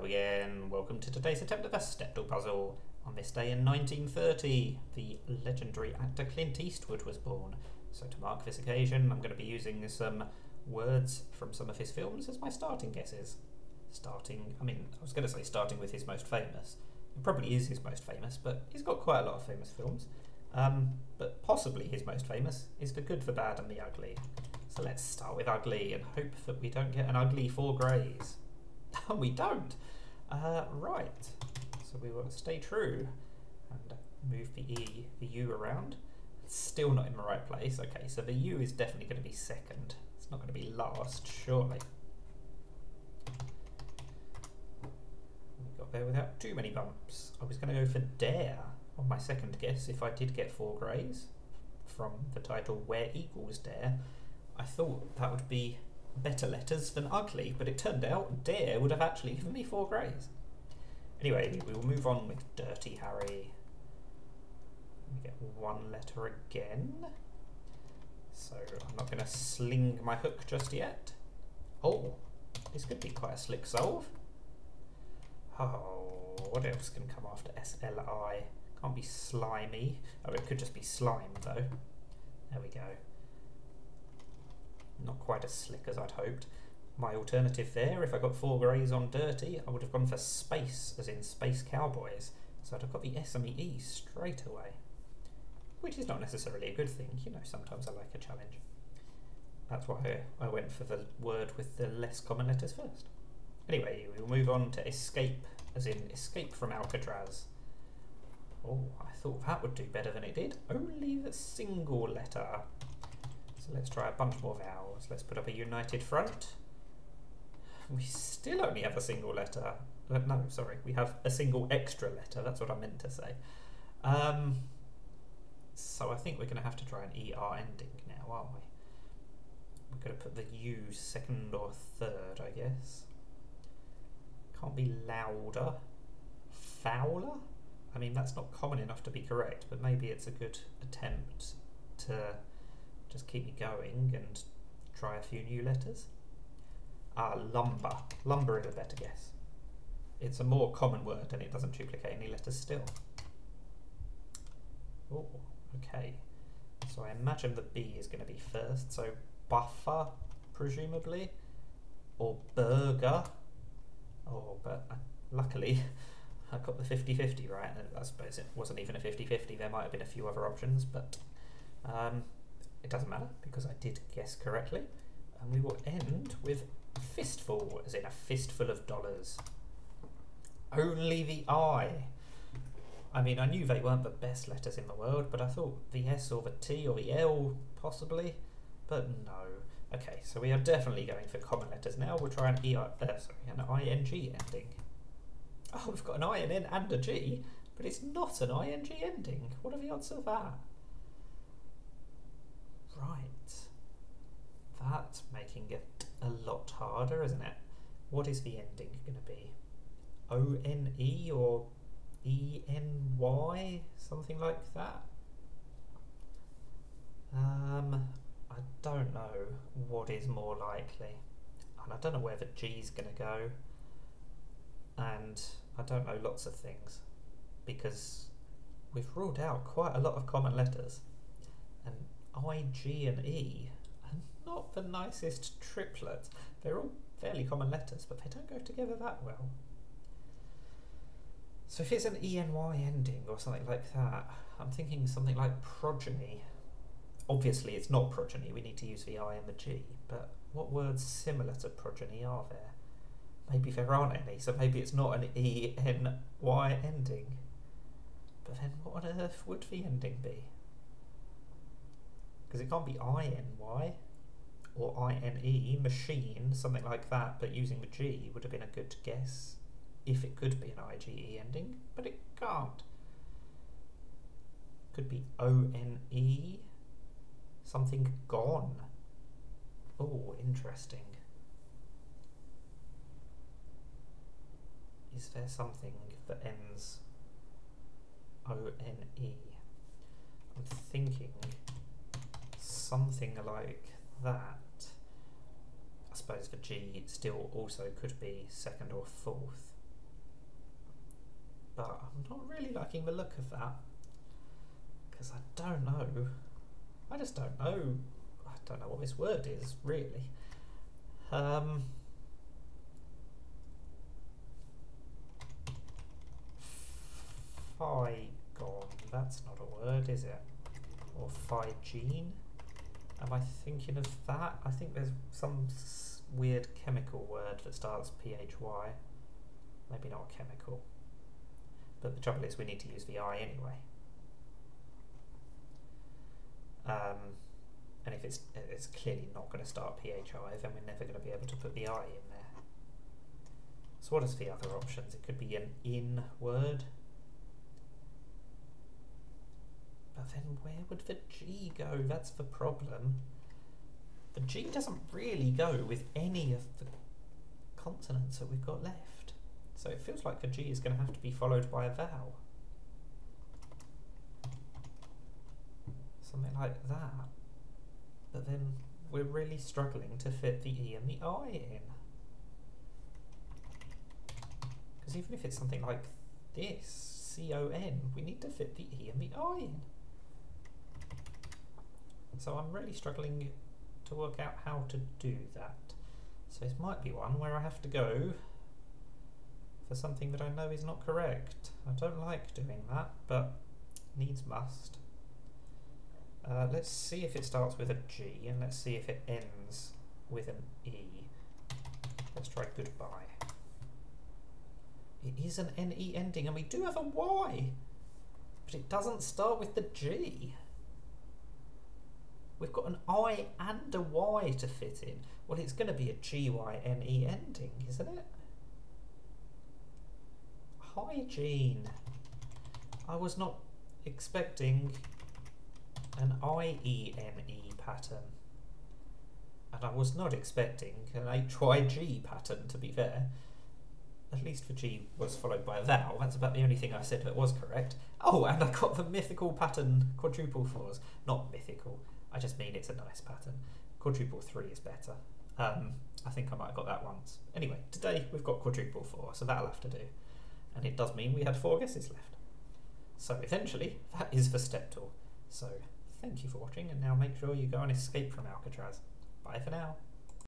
Hello again, welcome to today's attempt at the Stepdle puzzle. On this day in 1930, the legendary actor Clint Eastwood was born. So to mark this occasion, I'm going to be using some words from some of his films as my starting guesses. Starting with his most famous. It probably is his most famous, but he's got quite a lot of famous films. But possibly his most famous is The Good, the Bad and the Ugly. So let's start with ugly and hope that we don't get an ugly 4 greys. We don't. Right. So we will stay true and move the U around. It's still not in the right place. Okay, so the U is definitely going to be second. It's not going to be last, surely. We got there without too many bumps. I was going to go for dare on my second guess if I did get 4 greys from the title Where Equals Dare. I thought that would be better letters than ugly, but it turned out dare would have actually given me 4 greys. Anyway, we will move on with Dirty Harry. We get 1 letter again. So I'm not going to sling my hook just yet. Oh, this could be quite a slick solve. Oh, what else can come after SLI? Can't be slimy. Oh, it could just be slime though. There we go. Not quite as slick as I'd hoped. My alternative there, if I got 4 greys on dirty, I would have gone for space, as in Space Cowboys. So I'd have got the S and the E straight away. Which is not necessarily a good thing, you know, sometimes I like a challenge. That's why I went for the word with the less common letters first. Anyway, we'll move on to escape, as in escape from Alcatraz. Oh, I thought that would do better than it did. Only the single letter. So let's try a bunch more vowels. Let's put up a united front. We still only have a single letter. No, sorry, we have a single extra letter. That's what I meant to say. So I think we're going to have to try an ER ending now, aren't we? We're going to put the U second or third, I guess. Can't be louder. Fowler? I mean, that's not common enough to be correct, but maybe it's a good attempt to just keep me going and try a few new letters. Lumber. Lumber is a better guess. It's a more common word and it doesn't duplicate any letters still. Oh, okay. So I imagine the B is going to be first. So buffer, presumably, or burger. Oh, but luckily I got the 50-50 right. I suppose it wasn't even a 50-50. There might have been a few other options, but it doesn't matter because I did guess correctly. And we will end with fistful, as in a fistful of dollars. Only the I. I mean, I knew they weren't the best letters in the world, but I thought the S or the T or the L possibly, but no. Okay, so we are definitely going for common letters now. We'll try an ING ending. Oh, we've got an INN and a G, but it's not an ING ending. What are the odds of that? Right. That's making it a lot harder, isn't it? What is the ending going to be? ONE or ENY? Something like that? I don't know what is more likely. And I don't know where the G's going to go. And I don't know lots of things. Because we've ruled out quite a lot of common letters. And I, G and E are not the nicest triplets. They're all fairly common letters, but they don't go together that well. So if it's an ENY ending or something like that, I'm thinking something like progeny. Obviously it's not progeny, we need to use the I and the G, but what words similar to progeny are there? Maybe there aren't any, so maybe it's not an ENY ending. But then what on earth would the ending be? Because it can't be INY or INE, machine, something like that, but using the G would have been a good guess if it could be an IGE ending, but it can't. Could be ONE, something gone. Oh, interesting. Is there something that ends ONE? I'm thinking something like that. I suppose the G still also could be second or fourth. but I'm not really liking the look of that, because I don't know. I just don't know. I don't know what this word is, really. Figone, that's not a word, is it? Or figene? Am I thinking of that? I think there's some weird chemical word that starts PHY. Maybe not a chemical. But the trouble is we need to use the I anyway. And if it's clearly not going to start PHI, then we're never going to be able to put the I in there. So what is the other options? It could be an in word. But then where would the G go? That's the problem. The G doesn't really go with any of the consonants that we've got left. So it feels like the G is going to have to be followed by a vowel. Something like that. But then we're really struggling to fit the E and the I in. Because even if it's something like this, C-O-N, we need to fit the E and the I in. So I'm really struggling to work out how to do that. So this might be one where I have to go for something that I know is not correct. I don't like doing that, but needs must. Let's see if it starts with a G, and let's see if it ends with an E. Let's try goodbye. It is an N-E ending, and we do have a Y, but it doesn't start with the G. We've got an I and a Y to fit in. Well, it's going to be a G-Y-N-E ending, isn't it? Hygiene. I was not expecting an I-E-N-E pattern. And I was not expecting an H-Y-G pattern, to be fair. At least the G was followed by a vowel. That's about the only thing I said that was correct. Oh, and I got the mythical pattern quadruple 4s. Not mythical. I just mean it's a nice pattern. Quadruple 3 is better. I think I might have got that once. Anyway, today we've got quadruple 4, so that'll have to do. And it does mean we had 4 guesses left. So eventually, that is the Stepdle. So thank you for watching, and now make sure you go and escape from Alcatraz. Bye for now.